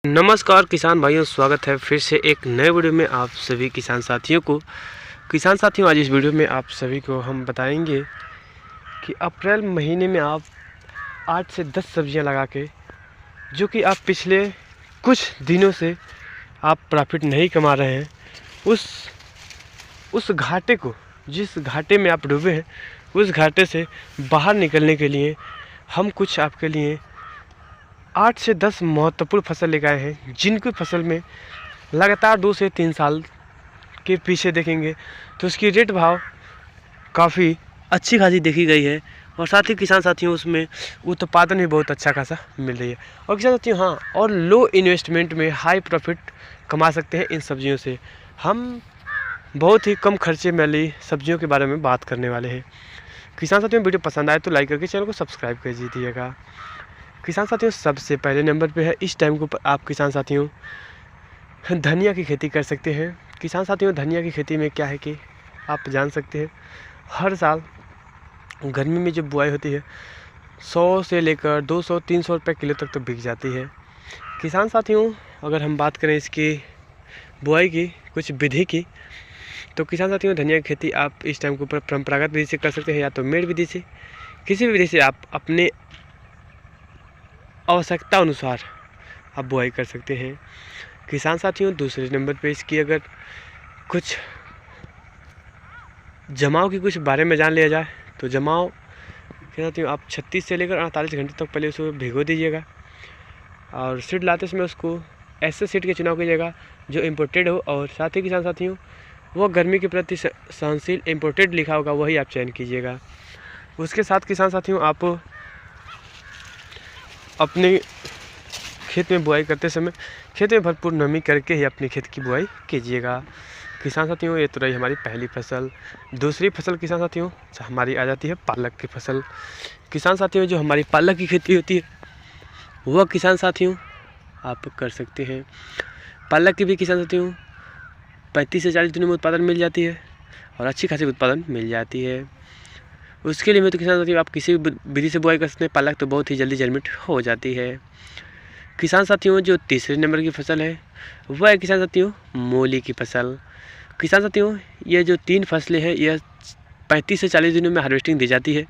नमस्कार किसान भाइयों, स्वागत है फिर से एक नए वीडियो में आप सभी किसान साथियों को। किसान साथियों, आज इस वीडियो में आप सभी को हम बताएंगे कि अप्रैल महीने में आप 8 से 10 सब्जियां लगा के जो कि आप पिछले कुछ दिनों से आप प्रॉफिट नहीं कमा रहे हैं, उस घाटे को, जिस घाटे में आप डूबे हैं, उस घाटे से बाहर निकलने के लिए हम कुछ आपके लिए 8 से 10 महत्वपूर्ण फसल लेकर आए हैं, जिनकी फसल में लगातार 2 से 3 साल के पीछे देखेंगे तो उसकी रेट भाव काफ़ी अच्छी खासी देखी गई है और साथ ही किसान साथियों उसमें उत्पादन भी बहुत अच्छा खासा मिल रही है। और किसान साथियों हाँ, और लो इन्वेस्टमेंट में हाई प्रॉफिट कमा सकते हैं इन सब्जियों से। हम बहुत ही कम खर्चे वाली सब्जियों के बारे में बात करने वाले हैं। किसान साथियों, वीडियो पसंद आए तो लाइक करके चैनल को सब्सक्राइब कर दीजिएगा। किसान साथियों, सबसे पहले नंबर पे है इस टाइम के ऊपर आप किसान साथियों धनिया की खेती कर सकते हैं। किसान साथियों, धनिया की खेती में क्या है कि आप जान सकते हैं हर साल गर्मी में जब बुआई होती है 100 से लेकर 200-300 रुपये किलो तक तो बिक जाती है। किसान साथियों, अगर हम बात करें इसकी बुआई की कुछ विधि की, तो किसान साथियों धनिया की खेती आप इस टाइम के ऊपर परंपरागत विधि से कर सकते हैं या तो मेड़ विधि से। किसी भी विधि से आप अपने आवश्यकता अनुसार आप बुआई कर सकते हैं। किसान साथियों, दूसरे नंबर पे इसकी अगर कुछ जमाव की कुछ बारे में जान लिया जाए तो जमाव किसान साथियों आप 36 से लेकर 48 घंटे तक पहले उसको भिगो दीजिएगा और सीड लाते समय उसको ऐसे सीड के चुनाव कीजिएगा जो इम्पोर्टेड हो, और साथ ही किसान साथियों वो गर्मी के प्रति सहनशील इम्पोर्टेड लिखा होगा वही आप चयन कीजिएगा। उसके साथ किसान साथियों आप अपने खेत में बुआई करते समय खेत में भरपूर नमी करके ही अपने खेत की बुआई कीजिएगा। किसान साथियों, ये तो रही हमारी पहली फसल। दूसरी फसल किसान साथियों हमारी आ जाती है पालक की फसल। किसान साथियों, जो हमारी पालक की खेती होती है वह किसान साथियों आप कर सकते हैं। पालक की भी किसान साथियों 35 से 40 दिनों में उत्पादन मिल जाती है और अच्छी खासी उत्पादन मिल जाती है। उसके लिए मैं तो किसान साथियों आप किसी भी विधि से बुआई कर सकते हैं, पालक तो बहुत ही जल्दी जर्मिट हो जाती है। किसान साथियों, जो तीसरे नंबर की फसल है वह है किसान साथियों मूली की फसल। किसान साथियों, ये जो 3 फसलें हैं यह 35 से 40 दिनों में हार्वेस्टिंग दी जाती है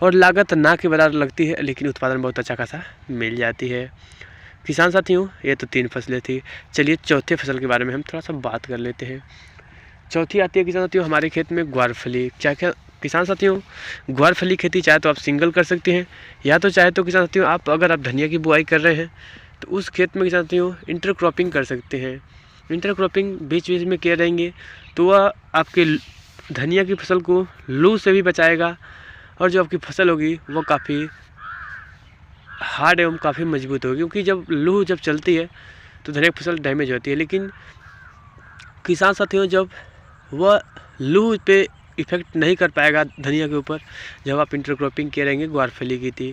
और लागत ना के बराबर लगती है, लेकिन उत्पादन बहुत अच्छा खासा मिल जाती है। किसान साथियों, ये तो 3 फसलें थी। चलिए चौथे फसल के बारे में हम थोड़ा सा बात कर लेते हैं। चौथी आती है किसान साथियों हमारे खेत में ग्वारफली। क्या किसान साथियों, ग्वारफली खेती चाहे तो आप सिंगल कर सकते हैं या तो चाहे तो किसान साथियों आप अगर आप धनिया की बुआई कर रहे हैं तो उस खेत में किसान साथियों इंटरक्रॉपिंग कर सकते हैं। इंटरक्रॉपिंग बीच बीच में किए रहेंगे तो वह आपके धनिया की फसल को लू से भी बचाएगा और जो आपकी फसल होगी वो काफ़ी हार्ड एवं काफ़ी मजबूत होगी, क्योंकि जब लू चलती है तो धनिया की फसल डैमेज होती है। लेकिन किसान साथियों जब वह लू पे इफ़ेक्ट नहीं कर पाएगा धनिया के ऊपर जब आप इंटरक्रॉपिंग किए रहेंगे ग्वारफली की थी।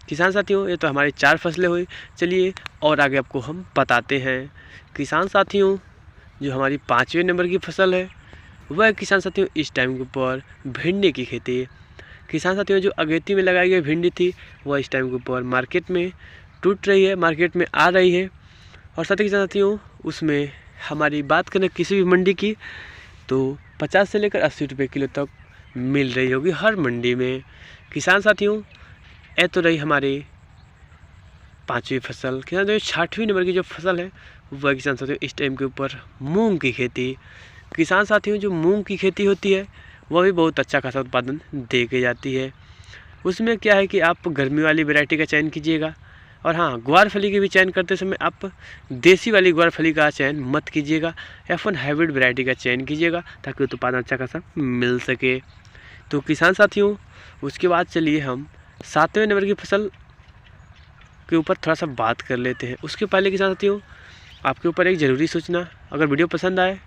किसान साथियों, ये तो हमारी 4 फसलें हुई। चलिए और आगे आपको हम बताते हैं। किसान साथियों, जो हमारी 5वें नंबर की फसल है वह किसान साथियों इस टाइम के ऊपर भिंडी की खेती। किसान साथियों, जो अगेती में लगाई गई भिंडी थी वह इस टाइम के ऊपर मार्केट में टूट रही है, मार्केट में आ रही है। और साथ ही किसान साथियों उसमें हमारी बात करें किसी भी मंडी की तो 50 से लेकर 80 रुपये किलो तक मिल रही होगी हर मंडी में। किसान साथियों, ये तो रही हमारी 5वीं फसल। किसान साथियों 6ठवीं नंबर की जो फसल है वह किसान साथियों इस टाइम के ऊपर मूंग की खेती। किसान साथियों, जो मूंग की खेती होती है वह भी बहुत अच्छा खासा उत्पादन दे के जाती है। उसमें क्या है कि आप गर्मी वाली वैरायटी का चयन कीजिएगा, और हाँ ग्वारफली के भी चयन करते समय आप देसी वाली ग्वारफली का चयन मत कीजिएगा, F1 हाइब्रिड वैरायटी का चयन कीजिएगा ताकि उत्पादन अच्छा खासा मिल सके। तो किसान साथियों उसके बाद चलिए हम 7वें नंबर की फसल के ऊपर थोड़ा सा बात कर लेते हैं। उसके पहले किसान साथियों आपके ऊपर एक ज़रूरी सूचना, अगर वीडियो पसंद आए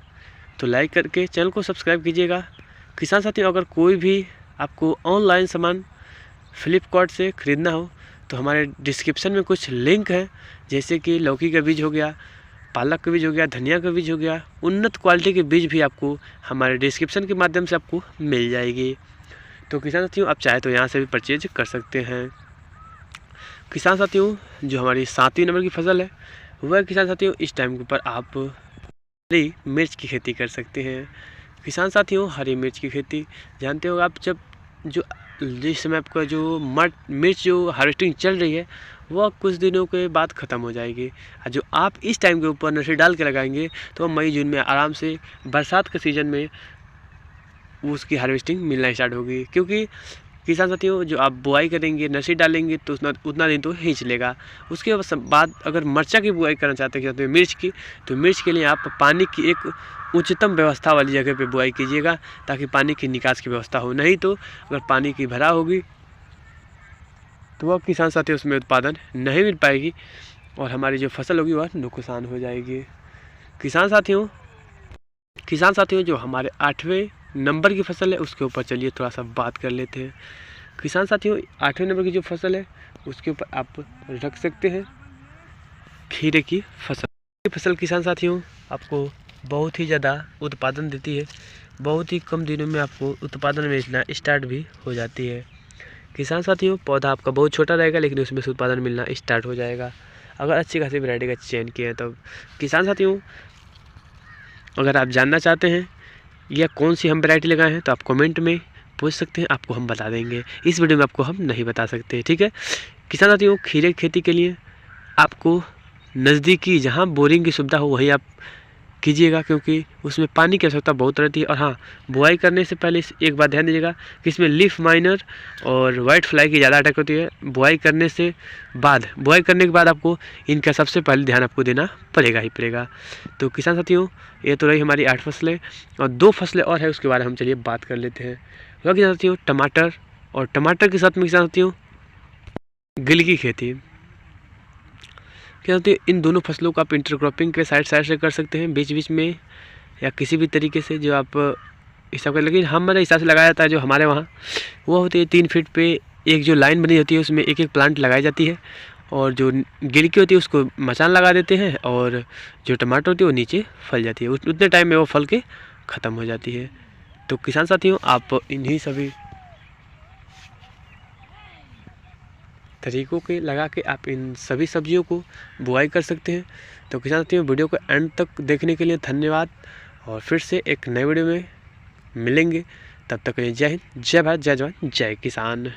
तो लाइक करके चैनल को सब्सक्राइब कीजिएगा। किसान साथियों, अगर कोई भी आपको ऑनलाइन सामान फ्लिपकार्ट से ख़रीदना हो तो हमारे डिस्क्रिप्शन में कुछ लिंक है, जैसे कि लौकी का बीज हो गया, पालक का बीज हो गया, धनिया का बीज हो गया, उन्नत क्वालिटी के बीज भी आपको हमारे डिस्क्रिप्शन के माध्यम से आपको मिल जाएगी। तो किसान साथियों आप चाहे तो यहाँ से भी परचेज कर सकते हैं। किसान साथियों, जो हमारी 7वीं नंबर की फसल है वह किसान साथियों इस टाइम के ऊपर आप हरी मिर्च की खेती कर सकते हैं। किसान साथियों हरी मिर्च की खेती जानते हो आप, जब जो जिस समय आपका जो मिर्च जो हार्वेस्टिंग चल रही है वह कुछ दिनों के बाद ख़त्म हो जाएगी। जो आप इस टाइम के ऊपर नर्सरी डाल के लगाएंगे तो मई जून में आराम से बरसात के सीज़न में उसकी हार्वेस्टिंग मिलना स्टार्ट होगी। क्योंकि किसान साथियों जो आप बुआई करेंगे नर्सरी डालेंगे तो उतना दिन तो ही चलेगा। उसके बाद अगर मिर्चा की बुआई करना चाहते हैं मिर्च की, तो मिर्च के लिए आप पानी की एक उच्चतम व्यवस्था वाली जगह पे बुआई कीजिएगा ताकि पानी की निकास की व्यवस्था हो। नहीं तो अगर पानी की भरा होगी तो वह किसान साथियों उसमें उत्पादन नहीं मिल पाएगी और हमारी जो फसल होगी वह नुकसान हो जाएगी। किसान साथियों जो हमारे 8वें नंबर की फसल है उसके ऊपर चलिए थोड़ा सा बात कर लेते हैं। किसान साथियों 8वें नंबर की जो फसल है उसके ऊपर आप रख सकते हैं खीरे की फसल। किसान साथियों आपको बहुत ही ज़्यादा उत्पादन देती है, बहुत ही कम दिनों में आपको उत्पादन मिलना स्टार्ट भी हो जाती है। किसान साथियों पौधा आपका बहुत छोटा रहेगा लेकिन उसमें से उत्पादन मिलना स्टार्ट हो जाएगा अगर अच्छी खासी वैरायटी का चयन किया है। तो किसान साथियों अगर आप जानना चाहते हैं या कौन सी हम वैरायटी लगाए हैं तो आप कमेंट में पूछ सकते हैं, आपको हम बता देंगे। इस वीडियो में आपको हम नहीं बता सकते, ठीक है। किसान साथियों खीरे की खेती के लिए आपको नज़दीकी जहाँ बोरिंग की सुविधा हो वहीं आप कीजिएगा क्योंकि उसमें पानी की आवश्यकता बहुत रहती है। और हाँ, बुआई करने से पहले एक बात ध्यान दीजिएगा कि इसमें लीफ माइनर और वाइट फ्लाई की ज़्यादा अटैक होती है। बुआई करने के बाद आपको इनका सबसे पहले ध्यान आपको देना पड़ेगा ही पड़ेगा। तो किसान साथियों ये तो रही हमारी 8 फसलें और 2 फसलें और है उसके बारे में हम चलिए बात कर लेते हैं। वह किसान साथियों टमाटर, और टमाटर के साथ में किसान साथियों गिल की खेती। क्या होती है इन दोनों फसलों को आप इंटरक्रॉपिंग के साइड से कर सकते हैं बीच बीच में या किसी भी तरीके से जो आप हिसाब कर। लेकिन हमारे हिसाब से लगाया जाता है जो हमारे वहाँ वो होती है 3 फीट पे एक जो लाइन बनी होती है उसमें एक प्लांट लगाई जाती है और जो गिल की होती है उसको मचान लगा देते हैं और जो टमाटर होती है वो नीचे फल जाती है। उतने टाइम में वो फल के ख़त्म हो जाती है। तो किसान साथियों आप इन्हीं सभी तरीकों के लगा के आप इन सभी सब्जियों को बुआई कर सकते हैं। तो किसान साथियों वीडियो को एंड तक देखने के लिए धन्यवाद और फिर से एक नए वीडियो में मिलेंगे। तब तक के लिए जय हिंद, जय भारत, जय जवान, जय किसान।